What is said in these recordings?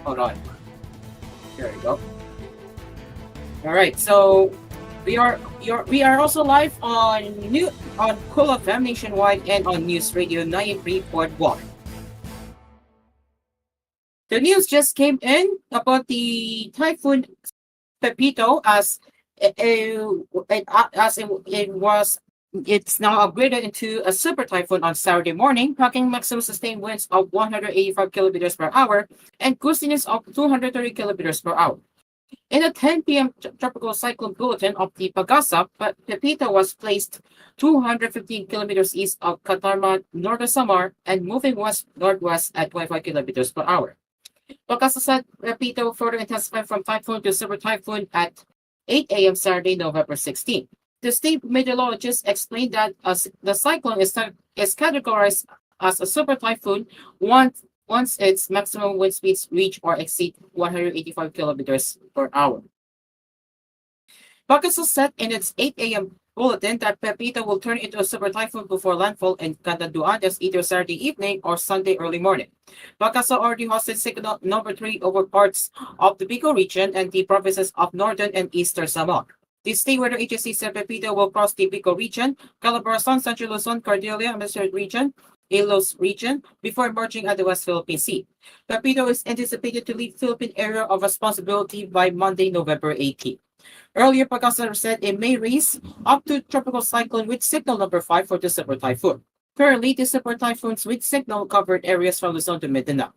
Hold on. There we go. All right. So we are also live on Cool FM nationwide and on News Radio 93.1. The news just came in about the typhoon Pepito it's now upgraded into a super typhoon on Saturday morning, packing maximum sustained winds of 185 kilometers per hour and gustiness of 230 kilometers per hour. In the 10 p.m. tropical cyclone bulletin of the Pagasa, Pepito was placed 215 kilometers east of Catarma, northern Samar, and moving west-northwest at 25 kilometers per hour. Pagasa said Pepito further intensified from typhoon to super typhoon at 8 a.m. Saturday, November 16. The state meteorologist explained that the cyclone is categorized as a super typhoon once its maximum wind speeds reach or exceed 185 kilometers per hour. Pagasa said in its 8 a.m. bulletin that Pepito will turn into a super typhoon before landfall in Catanduanes either Saturday evening or Sunday early morning. Pagasa already hosted signal number 3 over parts of the Bicol region and the provinces of northern and eastern Samar. The state weather agency said Pepito will cross the Bicol region, Calabarzon, Central Luzon, Cordillera, Administrative region, Ilos region, before emerging at the West Philippine Sea. Pepito is anticipated to leave Philippine area of responsibility by Monday, November 18. Earlier, Pagasa said it may raise up to tropical cyclone with signal number 5 for the super typhoon. Currently, the super typhoons with signal covered areas from Luzon to Mindanao.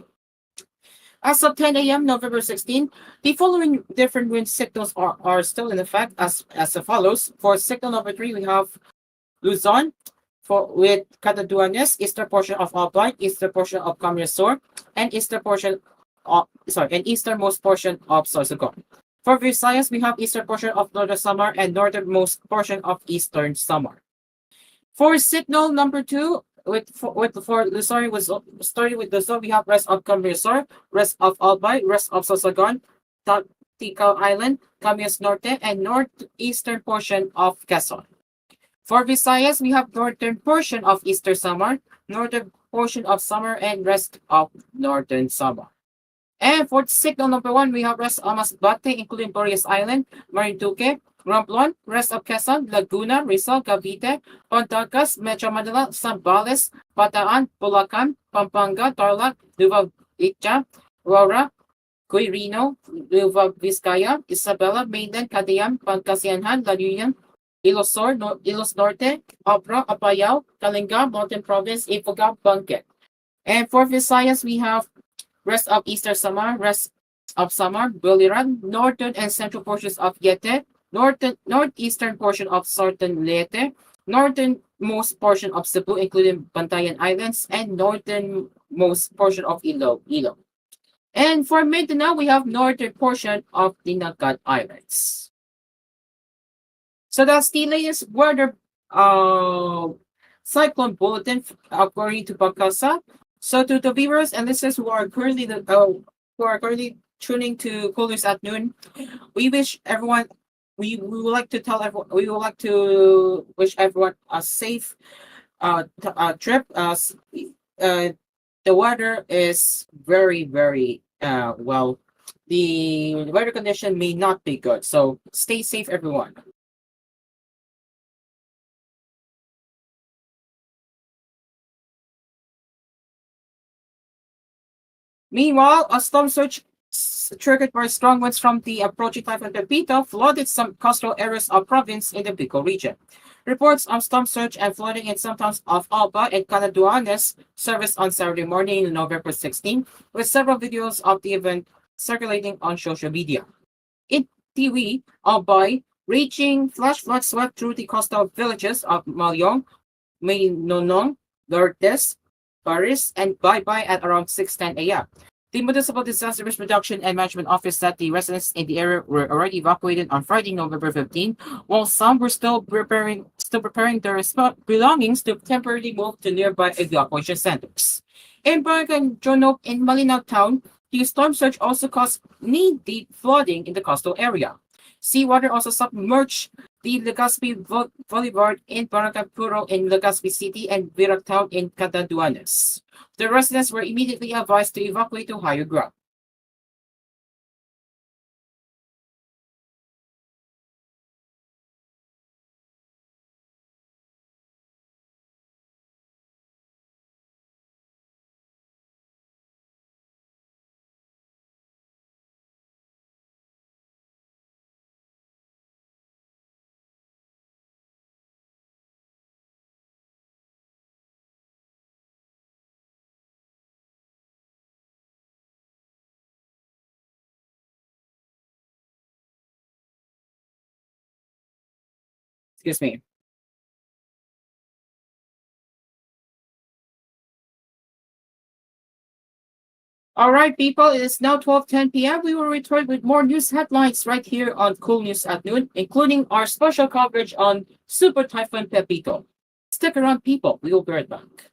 As of 10 a.m. November 16, the following different wind signals are still in effect as follows. For signal number 3, we have Luzon with Catanduanes, eastern portion of Albay, eastern portion of Camarines Sur, and easternmost portion of Sorsogon. For Visayas, we have eastern portion of Northern Samar and northernmost portion of Eastern Samar. For signal number 2, for Luzon was starting with Luzon, we have rest of Camarines Sur, rest of Albay, rest of Sorsogon, Ticao Island, Camarines Norte, and northeastern portion of Quezon. For Visayas, we have northern portion of Eastern Samar, northern portion of Samar, and rest of northern Samar. And for signal number 1, we have rest of Masbate, including Boreas Island, Marinduque, Romblon, rest of Quezon, Laguna, Rizal, Cavite, Pontagas, Metro Manila, Zambales, Bataan, Bulacan, Pampanga, Tarlac, Nueva Ecija, Aurora, Quirino, Nueva Vizcaya, Isabela, Mainland, Cagayan, Pangasinan, La Union, Ilos Norte, Abra, Apayao, Kalinga, Mountain Province, Ifugao, Benguet. And for Visayas, we have rest of Eastern Samar, rest of Samar, Biliran, northern and central portions of Yete, northeastern portion of Sorten Leyte, northernmost portion of Cebu, including Bantayan Islands, and northernmost portion of Ilo. And for Mindanao, we have northern portion of the Nagat Islands. So that's the latest weather cyclone bulletin according to Pagasa. So to the viewers and listeners who are currently tuning to koolNews at noon, we wish everyone we would like to tell everyone we would like to wish everyone a safe trip. The weather is very well. The weather condition may not be good, so stay safe, everyone. Meanwhile, a storm surge triggered by strong winds from the approaching typhoon Pepito flooded some coastal areas of province in the Bicol region. Reports of storm surge and flooding in some towns of Alba and Catanduanes surfaced on Saturday morning, November 16, with several videos of the event circulating on social media. In TV, Albay, raging flash flood swept through the coastal villages of Malyong, Maynonong, Lourdes, Paris, and Baybay at around 6:10 a.m. The Municipal Disaster Risk Reduction and Management Office said the residents in the area were already evacuated on Friday, November 15, while some were still preparing their belongings to temporarily move to nearby evacuation centers. In Barangay Jonop in Malinaw town, the storm surge also caused knee-deep flooding in the coastal area. Seawater also submerged the Legazpi Boulevard in Barangay Puro in Legazpi City and Virac Town in Catanduanes. The residents were immediately advised to evacuate to higher ground. Excuse me. All right, people, it is now 12:10 p.m. We will return with more news headlines right here on koolNews at noon, including our special coverage on Super Typhoon Pepito. Stick around, people. We will be right back.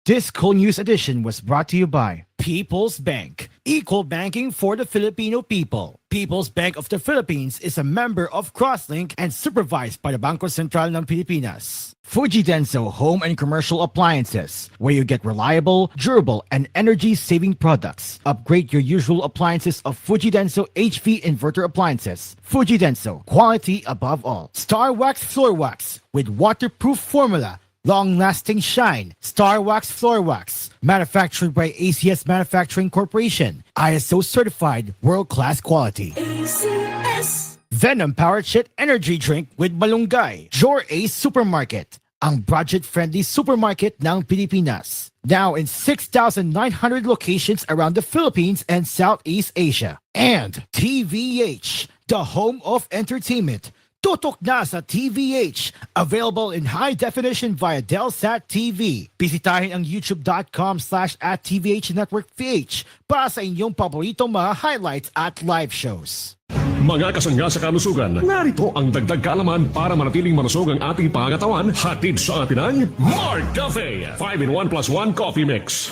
This koolNews edition was brought to you by People's Bank, equal banking for the Filipino people. People's Bank of the Philippines is a member of Crosslink and supervised by the Bangko Sentral ng Pilipinas. Fuji Denso Home and Commercial Appliances, where you get reliable, durable, and energy-saving products. Upgrade your usual appliances of Fuji Denso HV inverter appliances. Fuji Denso, quality above all. Star Wax Floor Wax with waterproof formula. Long-lasting shine. Star Wax Floor Wax. Manufactured by ACS Manufacturing Corporation. ISO certified world-class quality. ACS. Venom Power Chit Energy Drink with Malunggay. Jor Ace Supermarket. Ang budget-friendly supermarket ng Pilipinas. Now in 6,900 locations around the Philippines and Southeast Asia. And TVH, the home of entertainment. Tutok na sa TVH. Available in high definition via Delsat TV. Bisitahin ang youtube.com/@TVH Network PH para sa inyong paboritong mga highlights at live shows. Mga kasangga sa kalusugan, narito ang dagdag kaalaman para manatiling malusog ang ating pangatawan. Hatid sa atin ng Mark Cafe 5-in-1 + 1 Coffee Mix.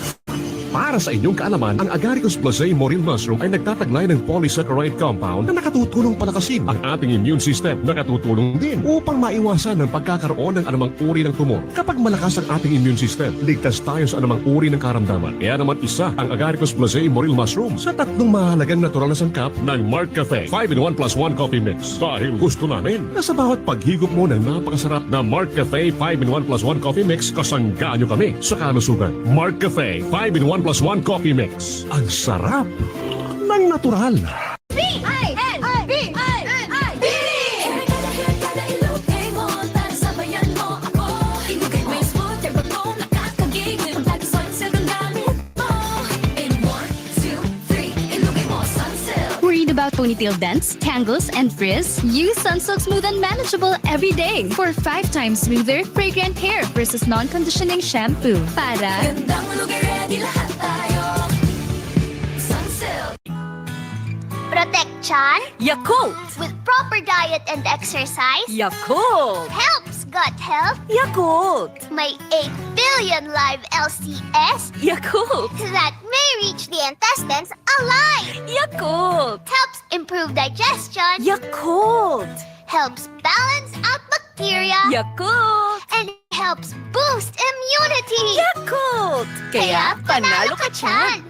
Para sa inyong kaalaman, ang Agaricus Blazei Moril Mushroom ay nagtataglay ng polysaccharide compound na nakatutulong palakasin ang ating immune system. Nakatutulong din upang maiwasan ang pagkakaroon ng anumang uri ng tumor. Kapag malakas ang ating immune system, ligtas tayo sa anumang uri ng karamdaman. Kaya naman isa ang Agaricus Blazei Moril Mushroom sa tatlong mahalagang natural na sangkap ng Mark Cafe 5-in-1 + 1 Coffee Mix. Dahil gusto namin na sa bawat paghigop mo ng napakasarap na Mark Cafe 5-in-1 + 1 Coffee Mix, kasanggaan nyo kami sa kalusugan. Mark Cafe 5-in-1 + 1 Coffee Mix. Ang sarap ng natural. Worried about ponytail dents, tangles, and frizz? Use Sunsilk Smooth and Manageable every day for 5 times smoother, fragrant hair versus non-conditioning shampoo. Para Protection Yakult! with proper diet and exercise Yakult! helps gut health. Yakult! May 8 billion live LCS Yakult! that may reach the intestines alive. Yakult! Helps improve digestion. Yakult! Helps balance out bacteria. Yakult! And helps boost immunity. Yakult! Kaya panalo ka tiyan!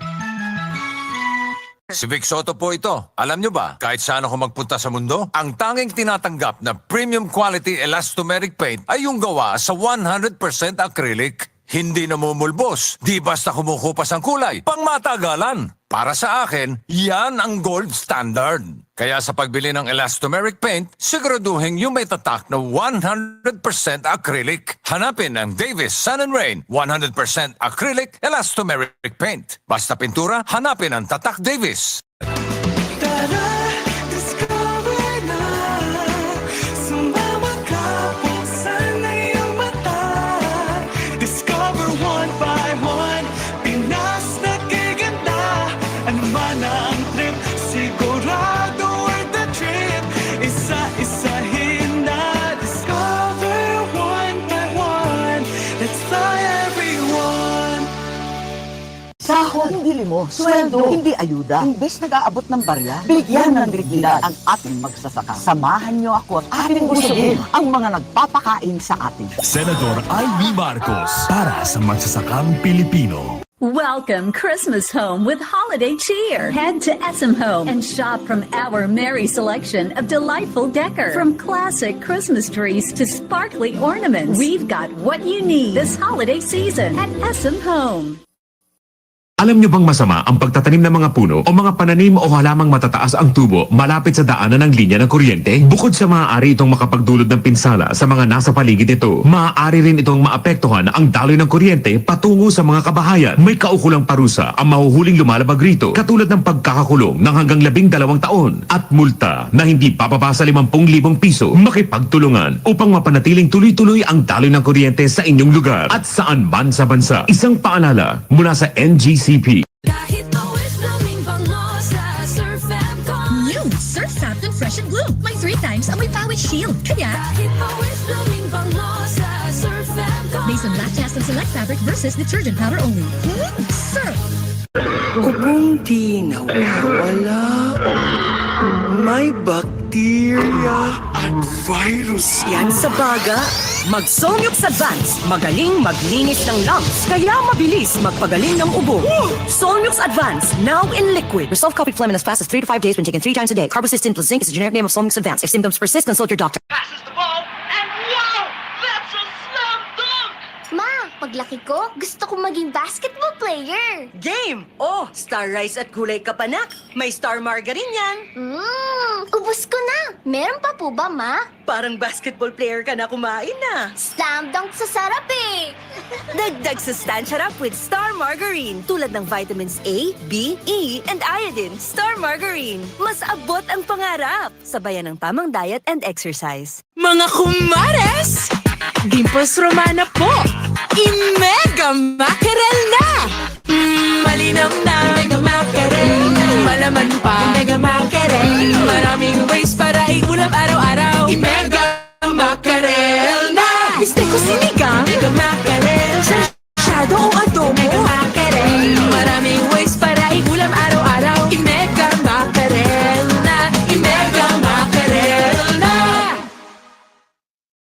Si Vic Soto po ito. Alam nyo ba, kahit saan ako magpunta sa mundo, ang tanging tinatanggap na premium quality elastomeric paint ay yung gawa sa 100% acrylic. Hindi namumulbos, di basta kumukupas ang kulay, pangmatagalan. Para sa akin, yan ang gold standard. Kaya sa pagbili ng elastomeric paint, siguraduhin yung may tatak na 100% acrylic. Hanapin ang Davis Sun and Rain 100% acrylic elastomeric paint. Basta pintura, hanapin ang tatak Davis. Sahod, hindi mo. Sweldo, hindi ayuda. Imbes nag-aabot ng barya, bigyan ng dignidad ang ating magsasaka. Samahan niyo ako at ating busugin ang mga nagpapakain sa atin. Senador Ivy Marcos para sa magsasakang Pilipino. Welcome Christmas home with holiday cheer. Head to SM Home and shop from our merry selection of delightful decor. From classic Christmas trees to sparkly ornaments, we've got what you need this holiday season at SM Home. Alam nyo bang masama ang pagtatanim ng mga puno o mga pananim o halamang matataas ang tubo malapit sa daanan ng linya ng kuryente? Bukod sa maaari itong makapagdulot ng pinsala sa mga nasa paligid nito, maaari rin itong maapektuhan ang daloy ng kuryente patungo sa mga kabahayan. May kaukulang parusa ang mahuhuling lumalabag rito, katulad ng pagkakakulong ng hanggang 12 taon at multa na hindi bababa sa 50,000 piso. Makipagtulungan upang mapanatiling tuloy-tuloy ang daloy ng kuryente sa inyong lugar at saan man sa bansa. Isang paalala mula sa NGCP. New Surf Captain Fresh and Blue. May 3 times amoy pawis shield. Kaya, based on lactase and select fabric versus detergent powder only. Surf! Kung di nawawala, may bakterya at virus yan sa baga. Mag-Solmux Advance. Magaling maglinis ng lungs. Kaya mabilis magpagaling ng ubo. Solmux Advance. Now in liquid. Resolve coffee phlegm in as fast as 3 to 5 days when taken 3 times a day. Carbocysteine plus zinc is the generic name of Solmux Advance. If symptoms persist, consult your doctor. Passes the ball, and wow! That's a slam dunk! Ma, paglaki ko, gusto kong maging basketball player. Game! Oh, Star Rice at kulay kapanak. May Star Margarine yan. Ubus ko na. Meron pa po ba, Ma? Parang basketball player ka na kumain na. Slam dunk sa sarap eh. Dagdag sustansya rap with Star Margarine. Tulad ng vitamins A, B, E, and iodine. Star Margarine. Mas abot ang pangarap. Sabayan ng tamang diet and exercise. Mga kumares! Dimples Romana po! I-mega mackerel na! Malinaw na mega mackerel. Malaman pa mega mackerel. Maraming ways para iulam araw-araw. I-mega mackerel na! Gusto ko sinigang mega mackerel. Shadow o adobo mega mackerel. Maraming ways para iulam araw-araw. I-mega mackerel na! I-mega mackerel na!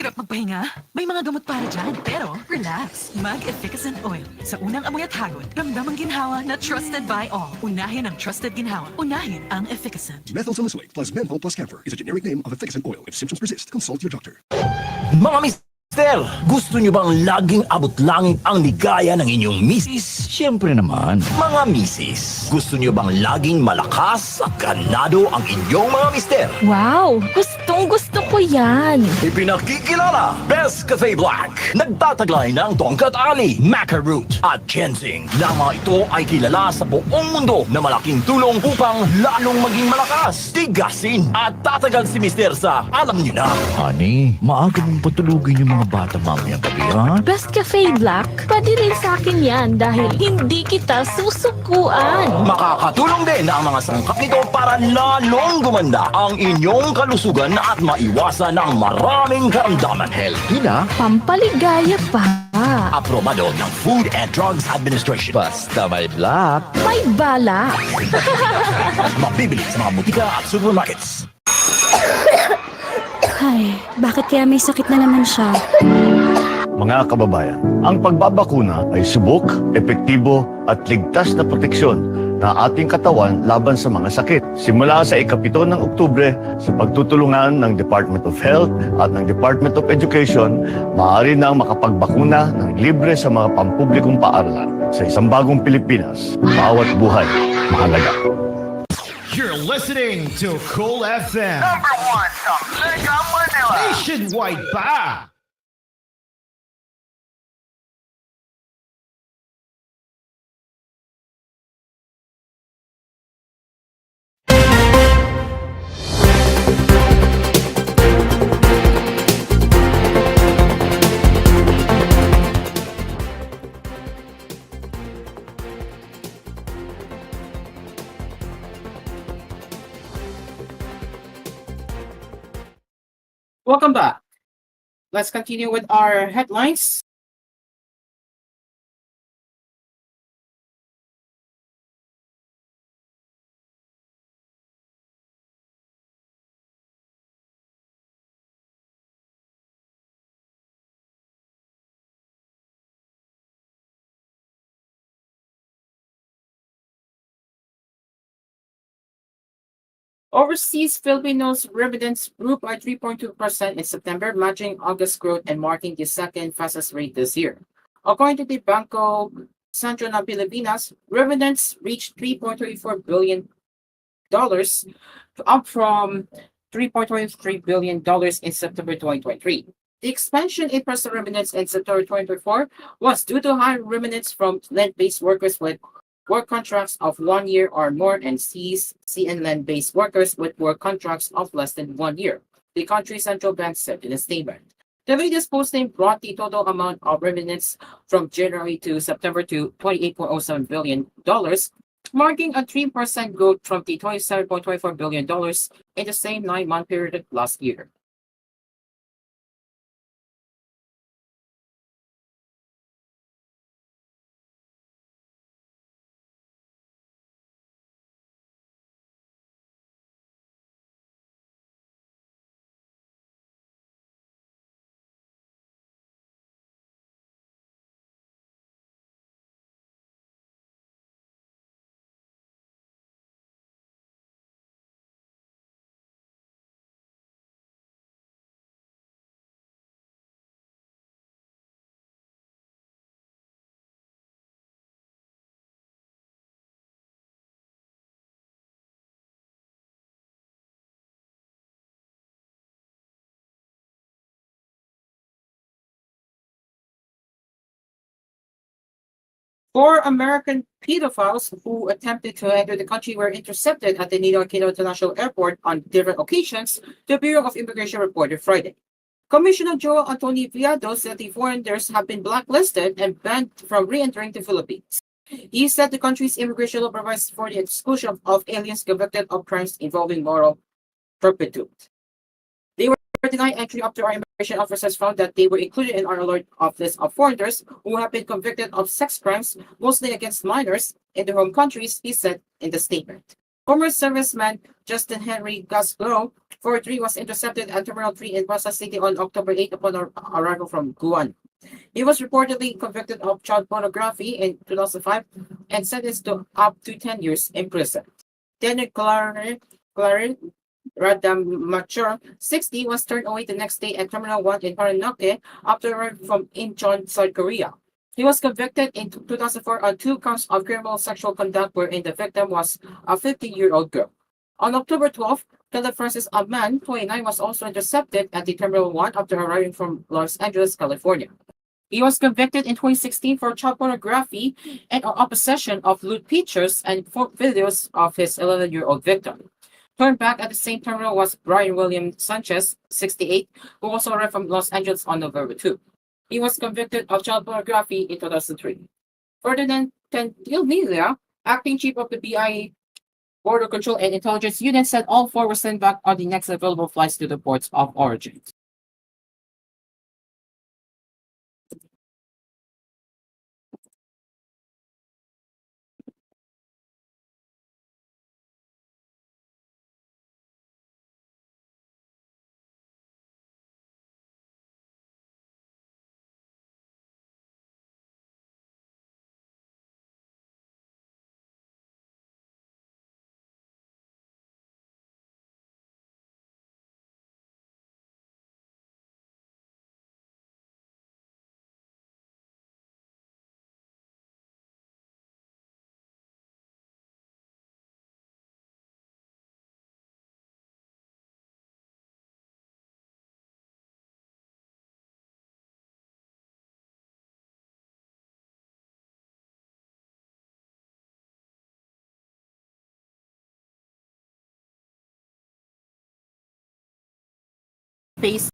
Hirap magpahinga? May mga gamot para dyan. Pero, relax. Mag-Efficacent Oil. Sa unang amoy at hagod, ramdam ang ginhawa na trusted by all. Unahin ang trusted ginhawa. Unahin ang Efficacent. Methyl salicylate plus menthol plus camphor is a generic name of Efficacent oil. If symptoms persist, consult your doctor. Mga mister, gusto nyo bang laging abot langit ang ligaya ng inyong misis? Siyempre naman. Mga misis, gusto nyo bang laging malakas at ganado ang inyong mga mister? Wow! Gustong gusto ko yan! Ipinakikilala, Best Cafe Black. Nagtataglay ng tongkat ali, maca root at ginseng. Na mga ito ay kilala sa buong mundo na malaking tulong upang lalong maging malakas, tigasin at tatagal si mister sa alam nyo na. Honey, maaga mong patulugin yung mga bata mamayang gabi, ha? Best Cafe Black? Pwede rin sa akin yan dahil hindi kita susukuan. Makakatulong din ang mga sangkap nito para lalong gumanda ang inyong kalusugan at maiwasan ang maraming karamdaman. Healthy na, Pampaligaya pa. aprobado ng Food and Drugs Administration. Basta may black. May bala. Mabibili sa mga butika at supermarkets. Ay, bakit kaya may sakit na naman siya? Mga kababayan, ang pagbabakuna ay subok, epektibo at ligtas na proteksyon na ating katawan laban sa mga sakit. Simula sa ika-7 ng Oktubre, sa pagtutulungan ng Department of Health at ng Department of Education, maaari nang makapagbakuna ng libre sa mga pampublikong paaralan. Sa isang bagong Pilipinas, bawat buhay mahalaga. You're listening to Cool FM. #1 sa Mega Manila. Nationwide pa! Welcome back. Let's continue with our headlines. Overseas Filipinos residents grew by 3.2% in September, matching August growth and marking the second fastest rate this year. According to the Banco Central ng Pilipinas, revenues reached $3.34 billion, up from $3.23 billion in September 2023. The expansion in personal revenues in September 2024 was due to high revenues from land-based workers with work contracts of 1 year or more and sea and land-based workers with work contracts of less than 1 year, the country's central bank said in a statement. The latest posting brought the total amount of revenues from January to September to $28.07 billion, marking a 3% growth from the $27.24 billion in the same 9-month period last year. Four American pedophiles who attempted to enter the country were intercepted at the Nino Aquino International Airport on different occasions, the Bureau of Immigration reported Friday. Commissioner Joel Anthony Viado said the foreigners have been blacklisted and banned from re-entering the Philippines. He said the country's immigration law provides for the exclusion of aliens convicted of crimes involving moral turpitude. They were denied entry after our immigration officers found that they were included in our alert of list of foreigners who have been convicted of sex crimes, mostly against minors, in their home countries, he said in the statement. Former serviceman Justin Henry Gasbro, 43, was intercepted at Terminal 3 in Pasay City on October 8 upon arrival from Guam. He was reportedly convicted of child pornography in 2005 and sentenced to up to 10 years in prison. Daniel Claren Radamacher, 60, was turned away the next day at Terminal 1 in Paranaque after arriving from Incheon, South Korea. He was convicted in 2004 on 2 counts of criminal sexual conduct wherein the victim was a 15-year-old girl. On October 12, Caleb Francis Abman, 29, was also intercepted at the Terminal 1 after arriving from Los Angeles, California. He was convicted in 2016 for child pornography and possession of lewd pictures and videos of his 11-year-old victim. Turned back at the same terminal was Brian William Sanchez, 68, who also arrived from Los Angeles on November 2. He was convicted of child pornography in 2003. Ferdinand Tentilmilla, acting chief of the BI Border Control and Intelligence Unit, said all 4 were sent back on the next available flights to the ports of origin. Face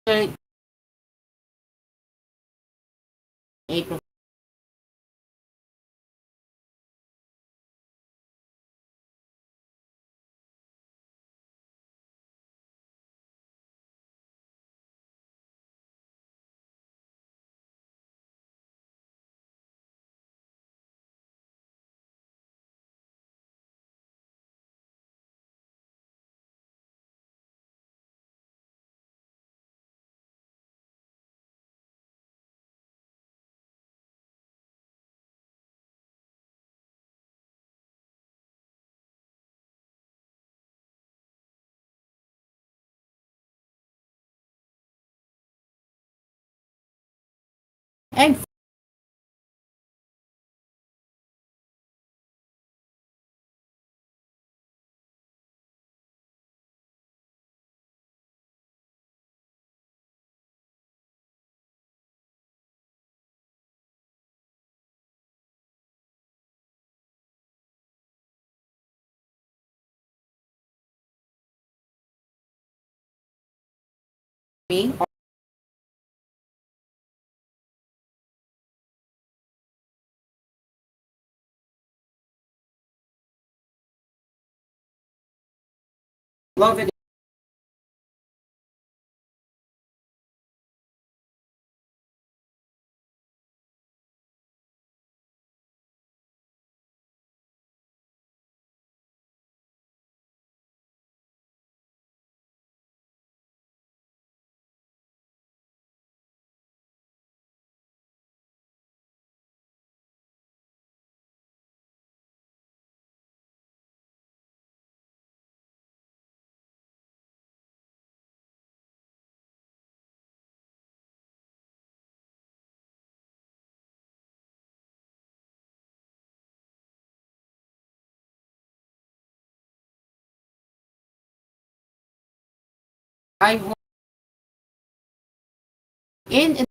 April. And me. Love it. I hope in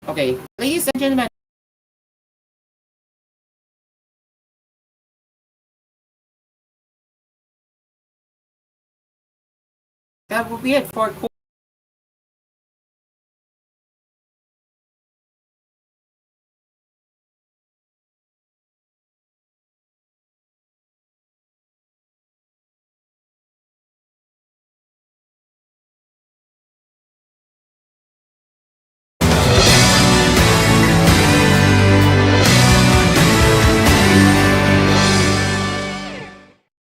okay, ladies and gentlemen. That will be it for